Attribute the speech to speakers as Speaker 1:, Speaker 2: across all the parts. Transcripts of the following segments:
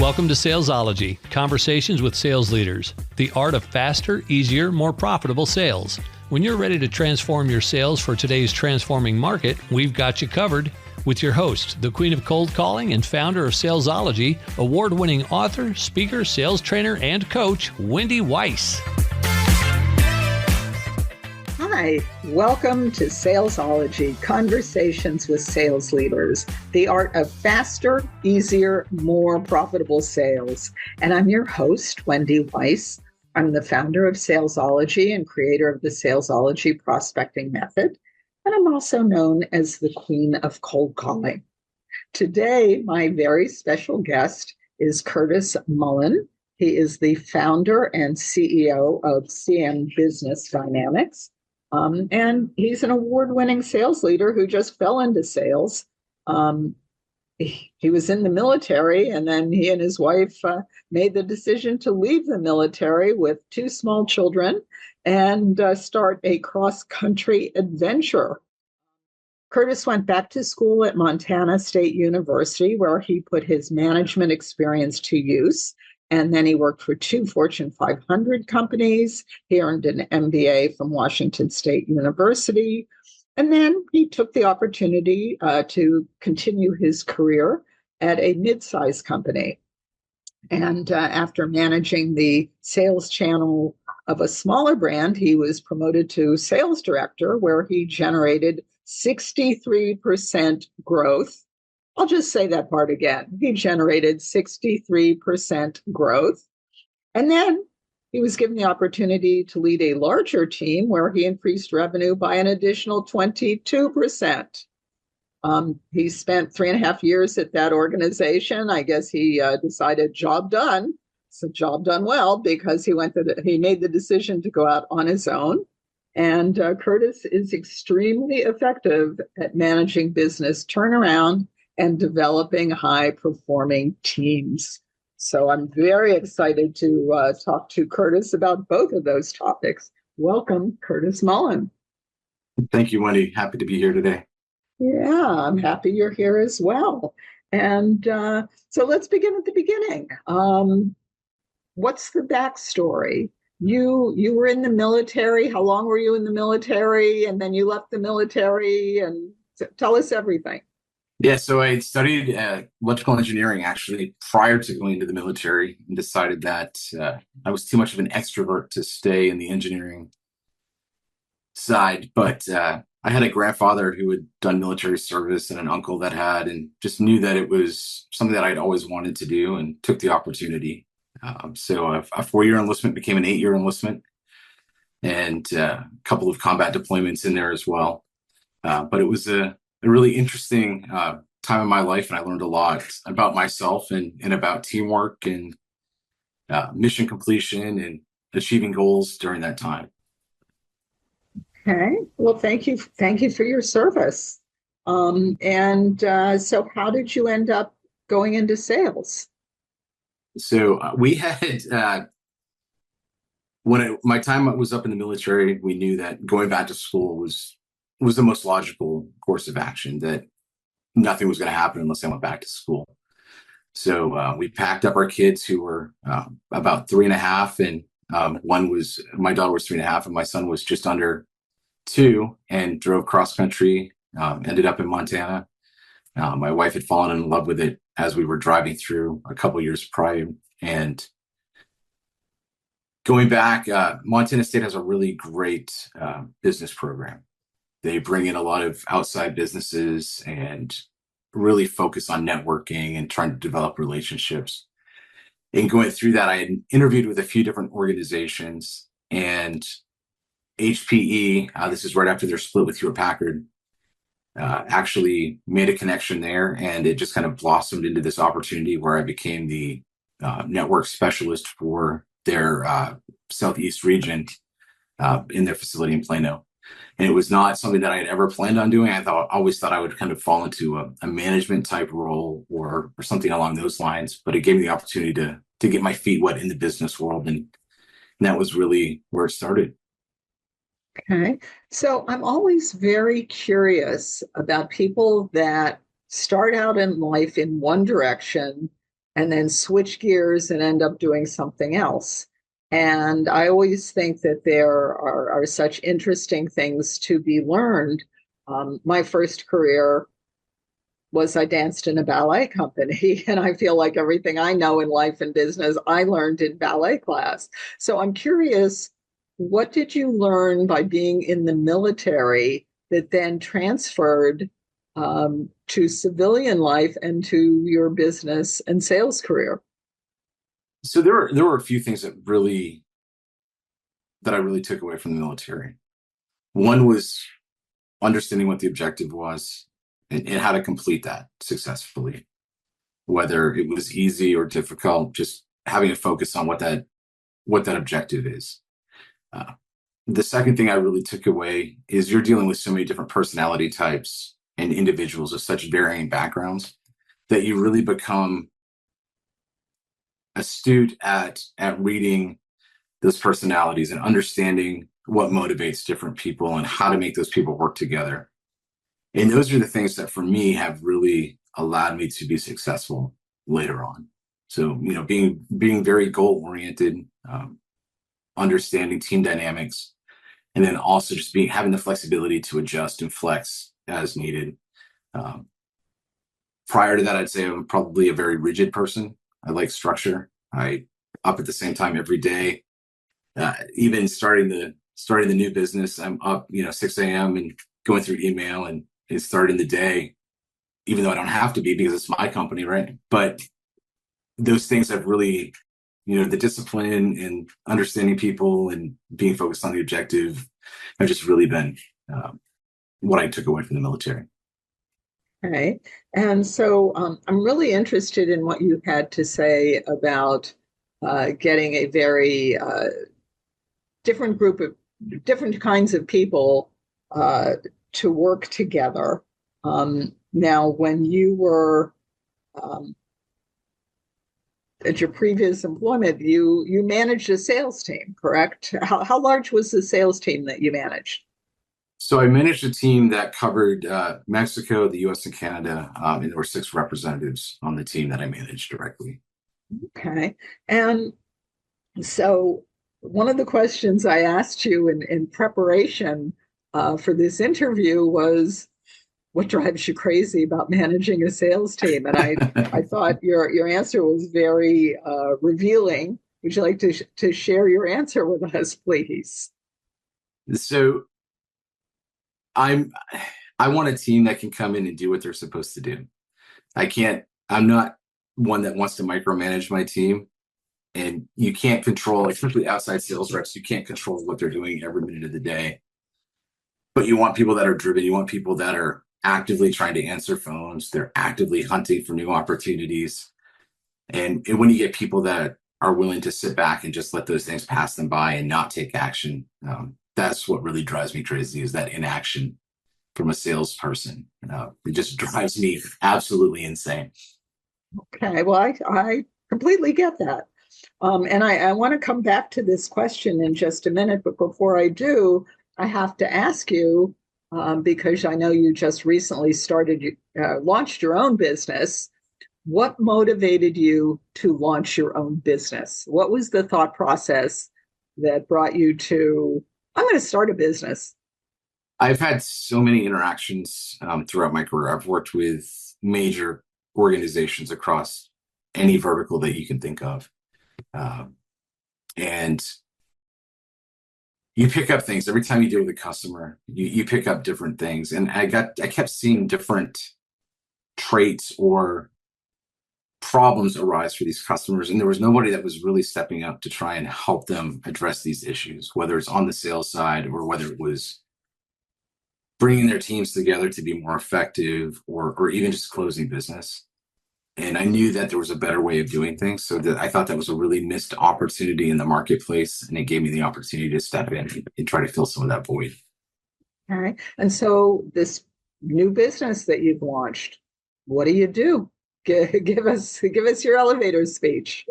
Speaker 1: Welcome to Salesology, conversations with sales leaders, the art of faster, easier, more profitable sales. When you're ready to transform your sales for today's transforming market, we've got you covered with your host, the queen of cold calling and founder of Salesology, award-winning author, speaker, sales trainer, and coach, Wendy Weiss.
Speaker 2: Hi, welcome to Salesology, conversations with sales leaders, the art of faster, easier, more profitable sales. And I'm your host, Wendy Weiss. I'm the founder of Salesology and creator of the Salesology prospecting method. And I'm also known as the queen of cold calling. Today, my very special guest is Curtis Mullin. He is the founder and CEO of CM Business Dynamics. And he's an award-winning sales leader who just fell into sales. He was in the military, and then he and his wife made the decision to leave the military with two small children and start a cross-country adventure. Curtis went back to school at Montana State University, where he put his management experience to use. And then he worked for two Fortune 500 companies. He earned an MBA from Washington State University. And then he took the opportunity to continue his career at a mid-sized company. And after managing the sales channel of a smaller brand, he was promoted to sales director, where he generated 63% growth. I'll just say that part again. He generated 63% growth. And then he was given the opportunity to lead a larger team where he increased revenue by an additional 22%. He spent 3.5 years at that organization. I guess he decided job done. So job done well, because he made the decision to go out on his own. And Curtis is extremely effective at managing business turnaround and developing high-performing teams. So I'm very excited to talk to Curtis about both of those topics. Welcome, Curtis Mullin.
Speaker 3: Thank you, Wendy. Happy to be here today.
Speaker 2: Yeah, I'm happy you're here as well. And so let's begin at the beginning. What's the backstory? You were in the military. How long were you in the military? And then you left the military, and tell us everything.
Speaker 3: Yeah, so I studied electrical engineering actually prior to going into the military, and decided that I was too much of an extrovert to stay in the engineering side. But I had a grandfather who had done military service and an uncle that had, and just knew that it was something that I'd always wanted to do and took the opportunity. So a 4-year enlistment became an 8-year enlistment, and a couple of combat deployments in there as well. But it was a really interesting time in my life, and I learned a lot about myself and about teamwork and mission completion and achieving goals during that time.
Speaker 2: Okay. Well, thank you for your service. So how did you end up going into sales?
Speaker 3: So we had, my time was up in the military, we knew that going back to school was the most logical course of action, that nothing was going to happen unless I went back to school. So we packed up our kids, who were about 3.5, and my daughter was 3.5, and my son was just under 2, and drove cross country, ended up in Montana. My wife had fallen in love with it as we were driving through a couple years prior. And going back, Montana State has a really great business program. They bring in a lot of outside businesses and really focus on networking and trying to develop relationships. And going through that, I had interviewed with a few different organizations, and HPE, this is right after their split with Hewlett Packard, actually made a connection there, and it just kind of blossomed into this opportunity where I became the network specialist for their Southeast region in their facility in Plano. And it was not something that I had ever planned on doing. I always thought I would kind of fall into a management type role or something along those lines. But it gave me the opportunity to get my feet wet in the business world. And that was really where it started.
Speaker 2: Okay. So I'm always very curious about people that start out in life in one direction and then switch gears and end up doing something else. And I always think that there are such interesting things to be learned. My first career was I danced in a ballet company, and I feel like everything I know in life and business, I learned in ballet class. So I'm curious, what did you learn by being in the military that then transferred to civilian life and to your business and sales career?
Speaker 3: So there were a few things that I really took away from the military. One was understanding what the objective was and how to complete that successfully, whether it was easy or difficult, just having a focus on what that objective is. The second thing I really took away is you're dealing with so many different personality types and individuals of such varying backgrounds that you really become astute at reading those personalities and understanding what motivates different people and how to make those people work together. And those are the things that for me have really allowed me to be successful later on. So, being very goal oriented, understanding team dynamics, and then also just having the flexibility to adjust and flex as needed. Prior to that, I'd say I'm probably a very rigid person. I like structure. I up at the same time every day. Even starting the new business, I'm up 6 a.m. and going through email and starting the day, even though I don't have to be because it's my company, right? But those things have really, the discipline and understanding people and being focused on the objective have just really been what I took away from the military.
Speaker 2: Okay. And so I'm really interested in what you had to say about getting a very different group of different kinds of people to work together. Now, when you were at your previous employment, you managed a sales team, correct? How large was the sales team that you managed?
Speaker 3: So I managed a team that covered Mexico, the U.S., and Canada, and there were 6 representatives on the team that I managed directly.
Speaker 2: Okay. And so one of the questions I asked you in preparation for this interview was, what drives you crazy about managing a sales team? And I thought your answer was very revealing. Would you like to share your answer with us, please?
Speaker 3: So I want a team that can come in and do what they're supposed to do. I'm not one that wants to micromanage my team. And you can't control, especially outside sales reps, you can't control what they're doing every minute of the day. But you want people that are driven. You want people that are actively trying to answer phones. They're actively hunting for new opportunities. And when you get people that are willing to sit back and just let those things pass them by and not take action, that's what really drives me crazy, is that inaction from a salesperson. It just drives me absolutely insane.
Speaker 2: Okay, well, I completely get that. And I want to come back to this question in just a minute, but before I do, I have to ask you, because I know you just recently launched your own business. What motivated you to launch your own business? What was the thought process that brought you to, I'm going to start a business?
Speaker 3: I've had so many interactions throughout my career. I've worked with major organizations across any vertical that you can think of. And you pick up things every time you deal with a customer. You pick up different things, and I kept seeing different traits or problems arise for these customers, and there was nobody that was really stepping up to try and help them address these issues, whether it's on the sales side or whether it was bringing their teams together to be more effective, or even just closing business. And I knew that there was a better way of doing things. So that I thought that was a really missed opportunity in the marketplace. And it gave me the opportunity to step in and try to fill some of that void.
Speaker 2: All right. And so this new business that you've launched, what do you do? Give us your elevator speech.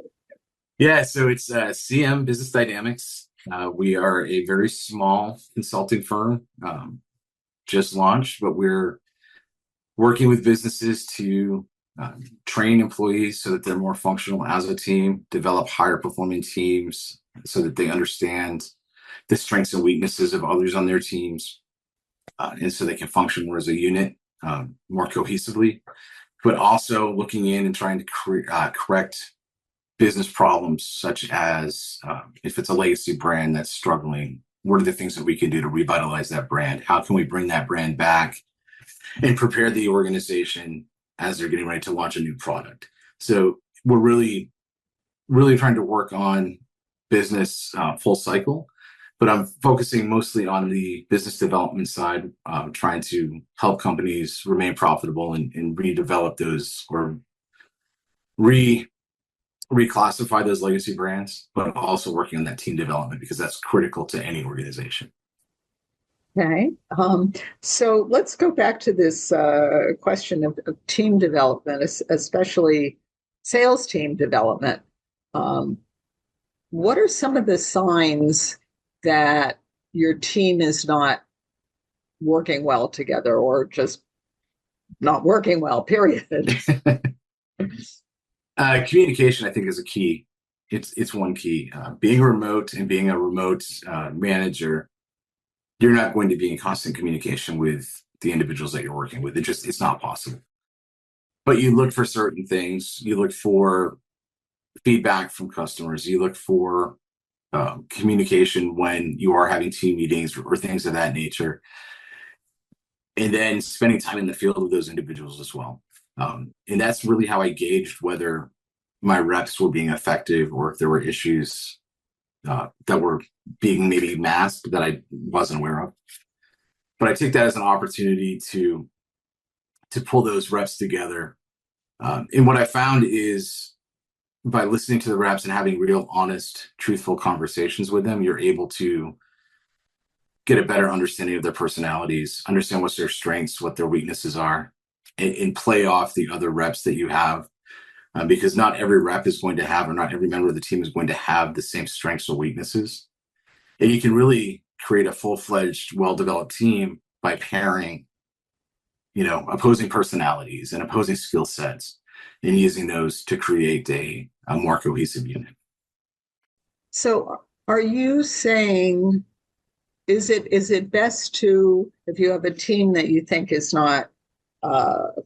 Speaker 3: Yeah, so it's CM Business Dynamics. We are a very small consulting firm, just launched, but we're working with businesses to train employees so that they're more functional as a team, develop higher performing teams so that they understand the strengths and weaknesses of others on their teams, and so they can function more as a unit, more cohesively, but also looking in and trying to correct business problems, such as if it's a legacy brand that's struggling, what are the things that we can do to revitalize that brand? How can we bring that brand back and prepare the organization as they're getting ready to launch a new product? So we're really, really trying to work on business full cycle, but I'm focusing mostly on the business development side, trying to help companies remain profitable and redevelop those, or reclassify those legacy brands, but also working on that team development because that's critical to any organization.
Speaker 2: Okay. So let's go back to this question of team development, especially sales team development. What are some of the signs that your team is not working well together, or just not working well, period?
Speaker 3: Communication, I think, is a key. It's one key. Being remote and being a remote manager, you're not going to be in constant communication with the individuals that you're working with. It's not possible. But you look for certain things. You look for feedback from customers. You look for communication when you are having team meetings or things of that nature. And then spending time in the field with those individuals as well. And that's really how I gauged whether my reps were being effective or if there were issues that were being maybe masked that I wasn't aware of. But I take that as an opportunity to pull those reps together. And what I found is by listening to the reps and having real, honest, truthful conversations with them, you're able to get a better understanding of their personalities, understand what's their strengths, what their weaknesses are, and play off the other reps that you have. Because not every rep is going to have, or not every member of the team is going to have the same strengths or weaknesses. And you can really create a full-fledged, well-developed team by pairing, opposing personalities and opposing skill sets and using those to create a more cohesive unit.
Speaker 2: So are you saying, is it best to, if you have a team that you think is not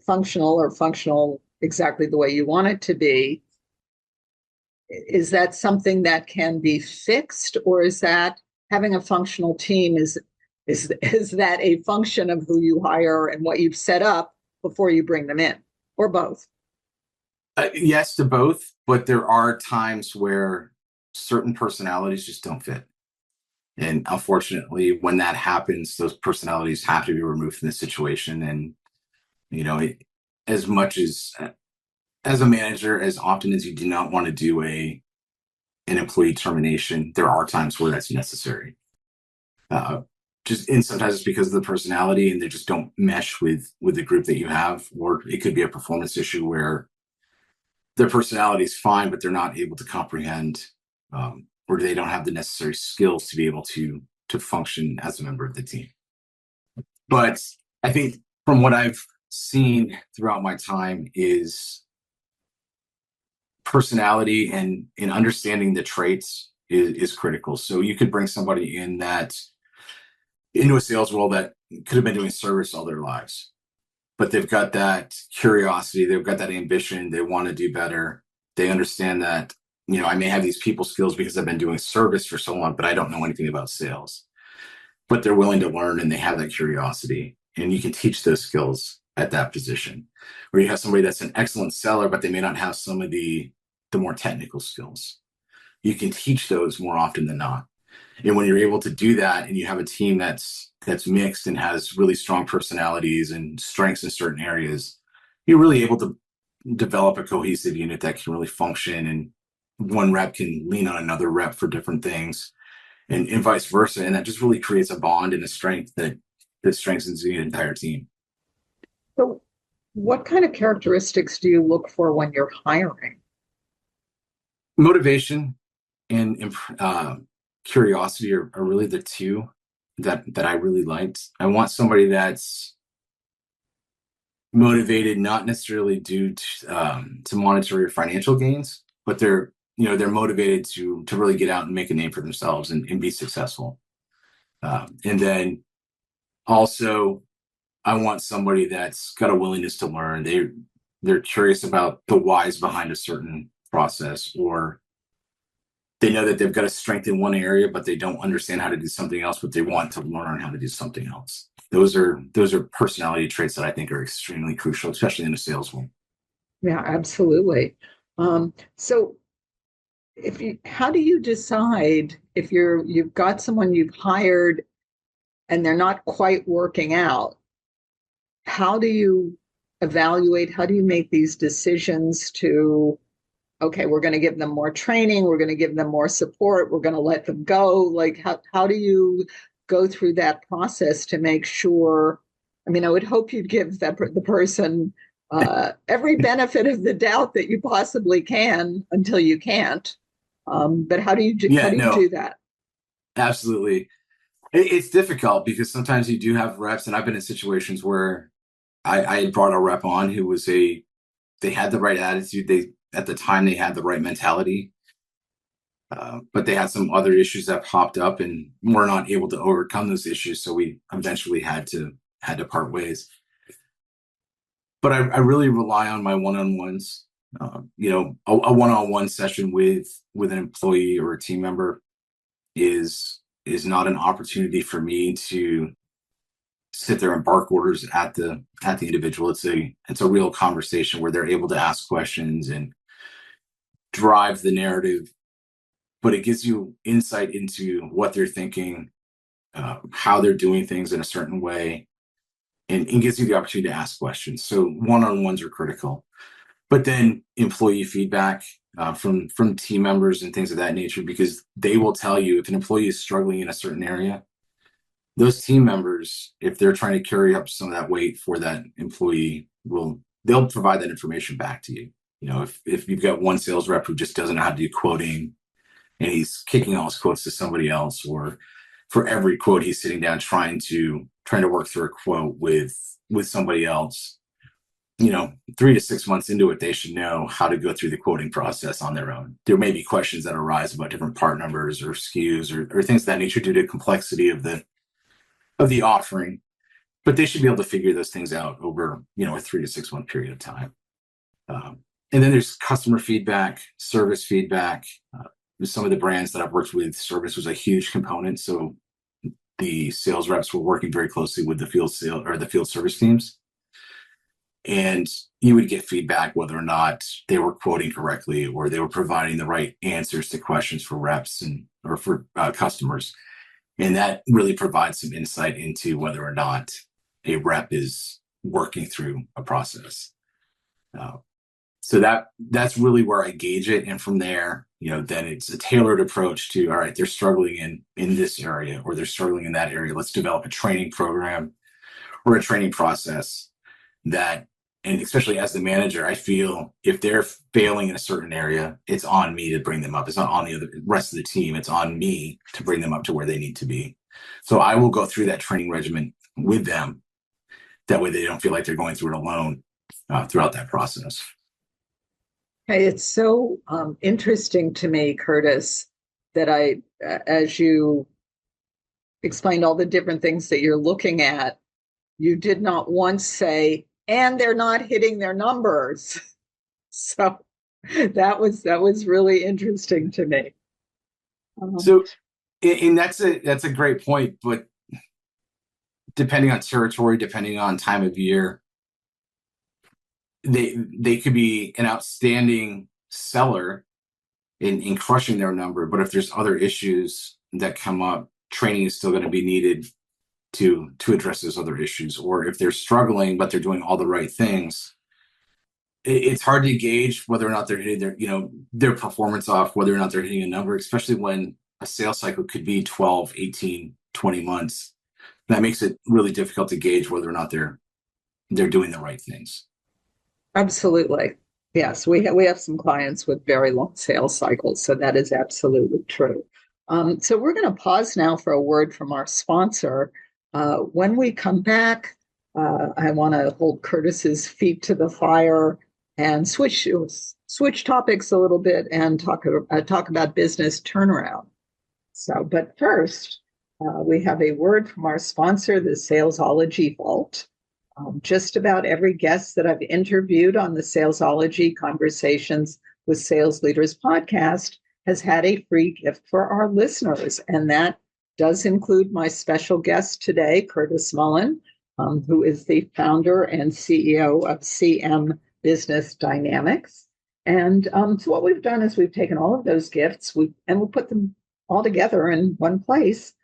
Speaker 2: functional exactly the way you want it to be, is that something that can be fixed, or is that having a functional team is that a function of who you hire and what you've set up before you bring them in, or both?
Speaker 3: Yes to both, but there are times where certain personalities just don't fit. And unfortunately, when that happens, those personalities have to be removed from the situation. And, as much as a manager, as often as you do not want to do an employee termination, there are times where that's necessary. And sometimes it's because of the personality and they just don't mesh with the group that you have, or it could be a performance issue where their personality is fine, but they're not able to comprehend, or they don't have the necessary skills to be able to function as a member of the team. But I think from what I've seen throughout my time is personality and understanding the traits is critical. So you could bring somebody into a sales role that could have been doing service all their lives, but they've got that curiosity, they've got that ambition, they want to do better. They understand that, I may have these people skills because I've been doing service for so long, but I don't know anything about sales. But they're willing to learn and they have that curiosity, and you can teach those skills at that position. Or you have somebody that's an excellent seller, but they may not have some of the more technical skills. You can teach those more often than not. And when you're able to do that and you have a team that's mixed and has really strong personalities and strengths in certain areas, you're really able to develop a cohesive unit that can really function, and one rep can lean on another rep for different things, and vice versa. And that just really creates a bond and a strength that strengthens the entire team.
Speaker 2: So what kind of characteristics do you look for when you're hiring?
Speaker 3: Motivation and curiosity are really the two that I really liked. I want somebody that's motivated not necessarily due to monetary or financial gains, but they're motivated to really get out and make a name for themselves and be successful. And then also, I want somebody that's got a willingness to learn. They're curious about the whys behind a certain process, or they know that they've got a strength in one area, but they don't understand how to do something else, but they want to learn how to do something else. Those are personality traits that I think are extremely crucial, especially in a sales role.
Speaker 2: Yeah, absolutely. So how do you decide if you've got someone you've hired and they're not quite working out? How do you evaluate? How do you make these decisions to, okay, we're going to give them more training, we're going to give them more support, we're going to let them go? Like, how do you go through that process to make sure? I mean, I would hope you'd give the person every benefit of the doubt that you possibly can until you can't. But how do you do that?
Speaker 3: Absolutely. It's difficult because sometimes you do have reps, and I've been in situations where I had brought a rep on who was they had the right attitude. At the time they had the right mentality, but they had some other issues that popped up and were not able to overcome those issues. So we eventually had to part ways. But I really rely on my one-on-ones. A one-on-one session with an employee or a team member is not an opportunity for me to sit there and bark orders at the individual. It's a real conversation where they're able to ask questions and drive the narrative, but it gives you insight into what they're thinking, how they're doing things in a certain way, and gives you the opportunity to ask questions. So one-on-ones are critical. But then employee feedback from team members and things of that nature, because they will tell you if an employee is struggling in a certain area. Those team members, if they're trying to carry up some of that weight for that employee, they'll provide that information back to you. If you've got one sales rep who just doesn't know how to do quoting and he's kicking all his quotes to somebody else, or for every quote he's sitting down trying to work through a quote with somebody else, 3 to 6 months into it, they should know how to go through the quoting process on their own. There may be questions that arise about different part numbers or SKUs or things of that nature due to complexity of the offering, but they should be able to figure those things out over, a 3 to 6 month period of time. And then there's customer feedback, service feedback. With some of the brands that I've worked with, service was a huge component. So the sales reps were working very closely with the field service teams. And you would get feedback whether or not they were quoting correctly or they were providing the right answers to questions for reps or for customers. And that really provides some insight into whether or not a rep is working through a process. So that's really where I gauge it. And from there, then it's a tailored approach to, all right, they're struggling in this area or they're struggling in that area. Let's develop a training program or a training process and especially as the manager, I feel if they're failing in a certain area, it's on me to bring them up. It's not on the rest of the team. It's on me to bring them up to where they need to be. So I will go through that training regimen with them. That way they don't feel like they're going through it alone throughout that process.
Speaker 2: Hey, it's so interesting to me, Curtis, that as you explained all the different things that you're looking at, you did not once say, and they're not hitting their numbers. So that was really interesting to me.
Speaker 3: So, and that's a great point, but depending on territory, depending on time of year, they could be an outstanding seller in crushing their number. But if there's other issues that come up, training is still going to be needed to address those other issues. Or if they're struggling, but they're doing all the right things, it's hard to gauge whether or not they're hitting their performance off, whether or not they're hitting a number, especially when a sales cycle could be 12, 18, 20 months. That makes it really difficult to gauge whether or not they're doing the right things.
Speaker 2: Absolutely. Yes, we have some clients with very long sales cycles, so that is absolutely true. So we're going to pause now for a word from our sponsor. When we come back, I want to hold Curtis's feet to the fire and switch topics a little bit and talk about business turnaround. So, but first, we have a word from our sponsor, the Salesology Vault. Just about every guest that I've interviewed on the Salesology Conversations with Sales Leaders podcast has had a free gift for our listeners. And that does include my special guest today, Curtis Mullin, who is the founder and CEO of CM Business Dynamics. And so what we've done is we've taken all of those gifts and we'll put them all together in one place.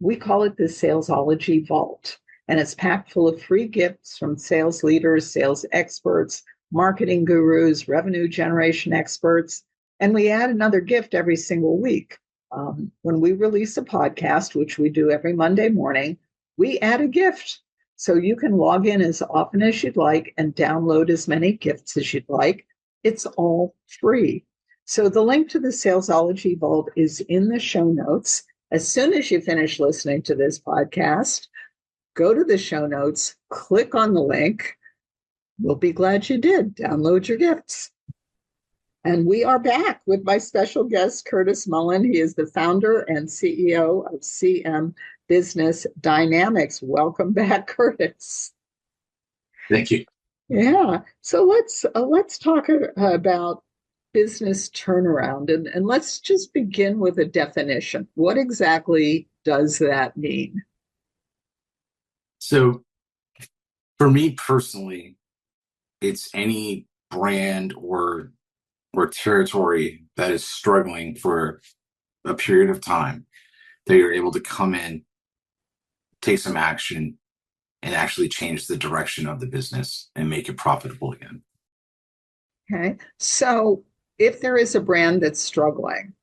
Speaker 2: We call it the Salesology Vault. And it's packed full of free gifts from sales leaders, sales experts, marketing gurus, revenue generation experts. And we add another gift every single week. When we release a podcast, which we do every Monday morning, we add a gift. So you can log in as often as you'd like and download as many gifts as you'd like. It's all free. So the link to the Salesology Vault is in the show notes. As soon as you finish listening to this podcast, go to the show notes, click on the link. We'll be glad you did. Download your gifts. And we are back with my special guest, Curtis Mullin. He is the founder and CEO of CM Business Dynamics. Welcome back, Curtis.
Speaker 3: Thank you.
Speaker 2: Yeah. So let's talk about business turnaround, and let's just begin with a definition. What exactly does that mean?
Speaker 3: So for me personally, it's any brand or territory that is struggling for a period of time that you're able to come in, take some action, and actually change the direction of the business and make it profitable again.
Speaker 2: Okay. So if there is a brand that's struggling,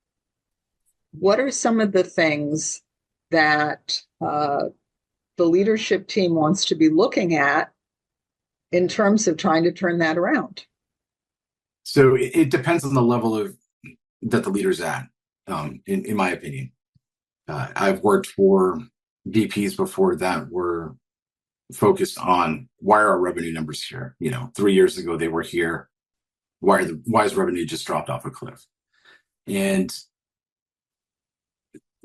Speaker 2: what are some of the things that the leadership team wants to be looking at in terms of trying to turn that around?
Speaker 3: So it depends on the level of that the leader's at, in my opinion. I've worked for VPs before that were focused on why are our revenue numbers here? 3 years ago they were here. Why is revenue just dropped off a cliff? And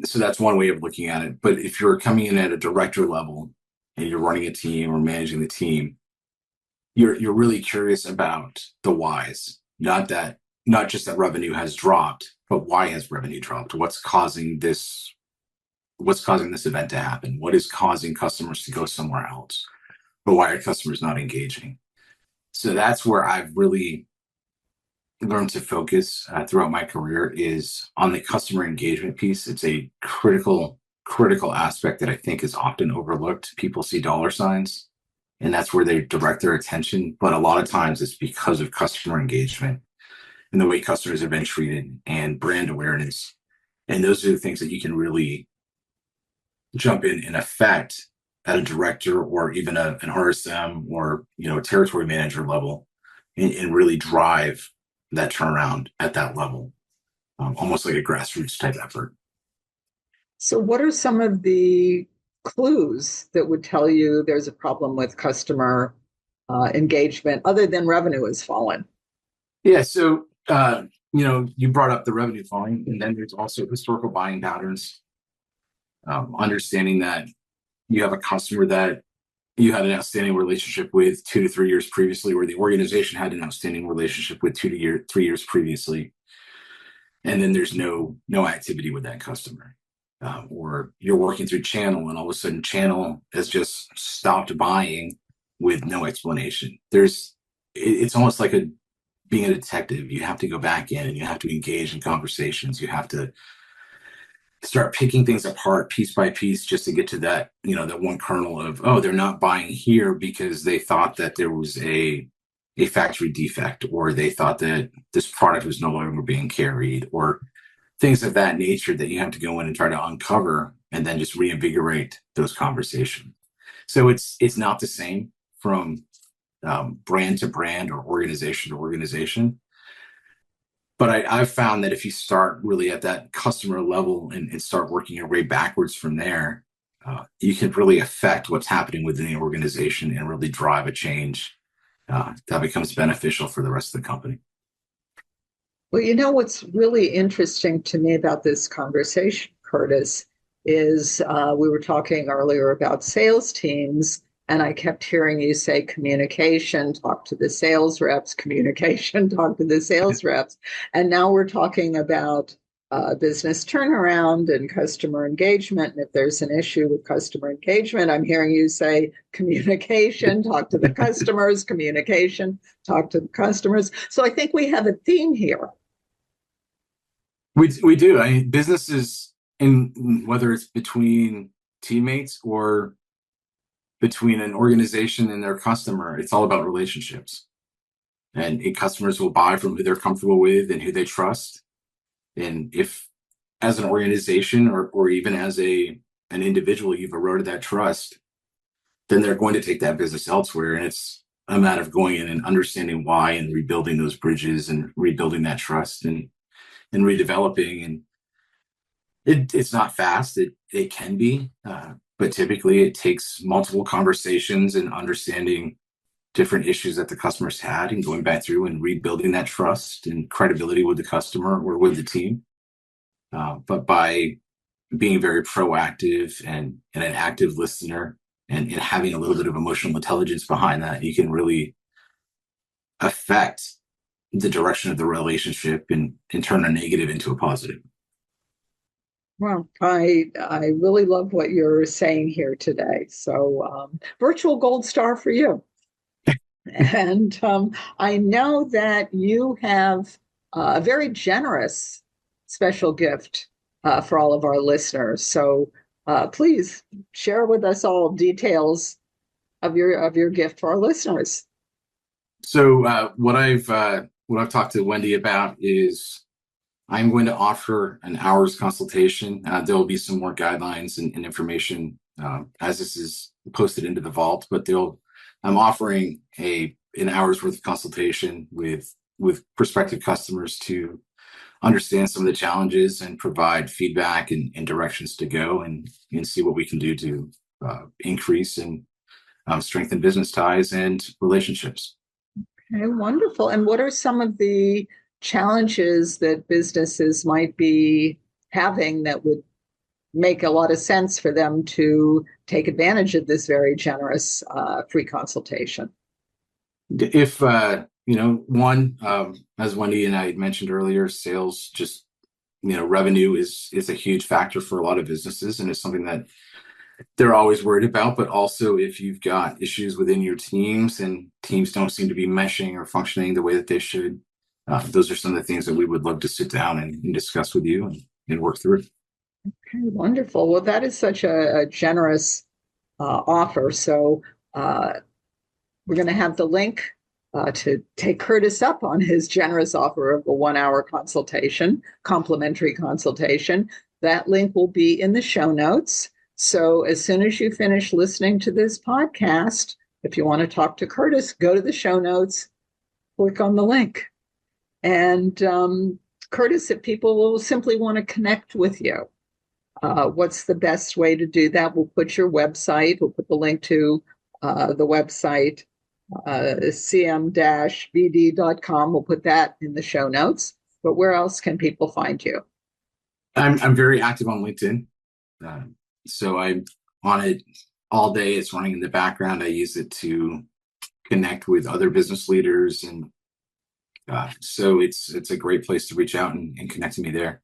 Speaker 3: so that's one way of looking at it. But if you're coming in at a director level and you're running a team or managing the team, you're really curious about the whys. Not just that revenue has dropped, but why has revenue dropped? What's causing this event to happen? What is causing customers to go somewhere else? But why are customers not engaging? So that's where I've really learned to focus throughout my career, is on the customer engagement piece. It's a critical aspect that I think is often overlooked. People see dollar signs and that's where they direct their attention. But a lot of times it's because of customer engagement and the way customers have been treated and brand awareness. And those are the things that you can really jump in and affect at a director or even an RSM or a territory manager level, and really drive that turnaround at that level, almost like a grassroots type effort.
Speaker 2: So what are some of the clues that would tell you there's a problem with customer engagement other than revenue has fallen?
Speaker 3: Yeah, so you brought up the revenue falling, and then there's also historical buying patterns. Understanding that you have a customer that you had an outstanding relationship with 2 to 3 years previously, or the organization had an outstanding relationship with 2 to 3 years previously, and then there's no activity with that customer. Or you're working through channel and all of a sudden channel has just stopped buying with no explanation. It's almost like being a detective. You have to go back in and you have to engage in conversations. You have to start picking things apart piece by piece just to get to that, that one kernel of, oh, they're not buying here because they thought that there was a factory defect, or they thought that this product was no longer being carried, or things of that nature that you have to go in and try to uncover and then just reinvigorate those conversations. So it's not the same from brand to brand or organization to organization. But I've found that if you start really at that customer level and start working your way backwards from there, you can really affect what's happening within the organization and really drive a change that becomes beneficial for the rest of the company.
Speaker 2: Well, you know what's really interesting to me about this conversation, Curtis, is we were talking earlier about sales teams, and I kept hearing you say communication, talk to the sales reps, communication, talk to the sales reps. And now we're talking about business turnaround and customer engagement. And if there's an issue with customer engagement, I'm hearing you say communication, talk to the customers, communication, talk to the customers. So I think we have a theme here.
Speaker 3: We do. I mean, businesses, in whether it's between teammates or between an organization and their customer, it's all about relationships. And customers will buy from who they're comfortable with and who they trust. And if, as an organization or even as an individual, you've eroded that trust, then they're going to take that business elsewhere. And it's a matter of going in and understanding why and rebuilding those bridges and rebuilding that trust and redeveloping. And it's not fast. It can be, but typically it takes multiple conversations and understanding different issues that the customers had and going back through and rebuilding that trust and credibility with the customer or with the team. But by being very proactive and an active listener and having a little bit of emotional intelligence behind that, you can really affect the direction of the relationship and turn a negative into a positive.
Speaker 2: Well, I really love what you're saying here today. So virtual gold star for you. And I know that you have a very generous special gift for all of our listeners. So please share with us all details of your gift for our listeners.
Speaker 3: So what I've talked to Wendy about is I'm going to offer an hour's consultation. There will be some more guidelines and information as this is posted into the vault, but I'm offering an hour's worth of consultation with prospective customers to understand some of the challenges and provide feedback and directions to go and see what we can do to increase and strengthen business ties and relationships.
Speaker 2: Okay, wonderful. And what are some of the challenges that businesses might be having that would make a lot of sense for them to take advantage of this very generous free consultation?
Speaker 3: If one, as Wendy and I mentioned earlier, sales, just revenue is a huge factor for a lot of businesses, and it's something that they're always worried about. But also, if you've got issues within your teams and teams don't seem to be meshing or functioning the way that they should, those are some of the things that we would love to sit down and discuss with you and work through.
Speaker 2: Okay, wonderful. Well, that is such a generous offer. So we're going to have the link to take Curtis up on his generous offer of a 1-hour consultation, complimentary consultation. That link will be in the show notes. So as soon as you finish listening to this podcast, if you want to talk to Curtis, go to the show notes, click on the link. And Curtis, if people will simply want to connect with you, what's the best way to do that? We'll put your website, we'll put the link to the website, cm-bd.com. We'll put that in the show notes. But where else can people find you?
Speaker 3: I'm very active on LinkedIn. So I'm on it all day. It's running in the background. I use it to connect with other business leaders. And so it's a great place to reach out and connect to me there.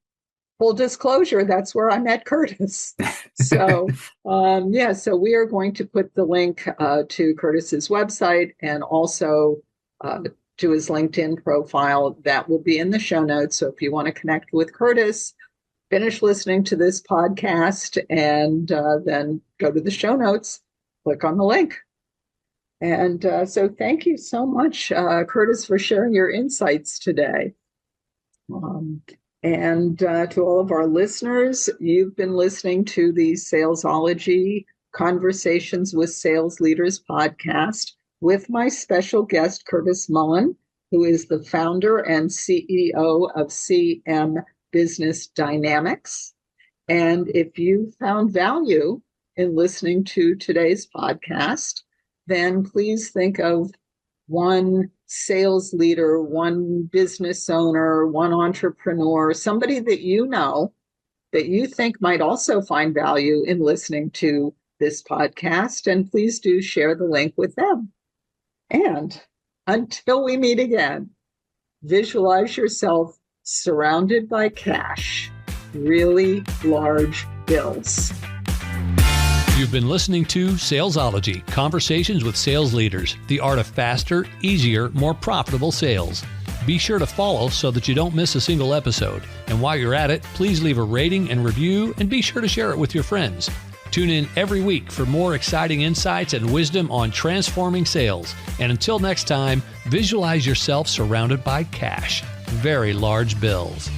Speaker 2: Full disclosure, that's where I met Curtis. So, so we are going to put the link to Curtis's website and also to his LinkedIn profile. That will be in the show notes. So if you want to connect with Curtis, finish listening to this podcast and then go to the show notes, click on the link. And so thank you so much, Curtis, for sharing your insights today. And to all of our listeners, you've been listening to the Salesology Conversations with Sales Leaders podcast with my special guest, Curtis Mullin, who is the founder and CEO of CM Business Dynamics. And if you found value in listening to today's podcast, then please think of one sales leader, one business owner, one entrepreneur, somebody that you know that you think might also find value in listening to this podcast. And please do share the link with them. And until we meet again, visualize yourself surrounded by cash, really large bills.
Speaker 1: You've been listening to Salesology, Conversations with Sales Leaders, the art of faster, easier, more profitable sales. Be sure to follow so that you don't miss a single episode. And while you're at it, please leave a rating and review and be sure to share it with your friends. Tune in every week for more exciting insights and wisdom on transforming sales. And until next time, visualize yourself surrounded by cash, very large bills.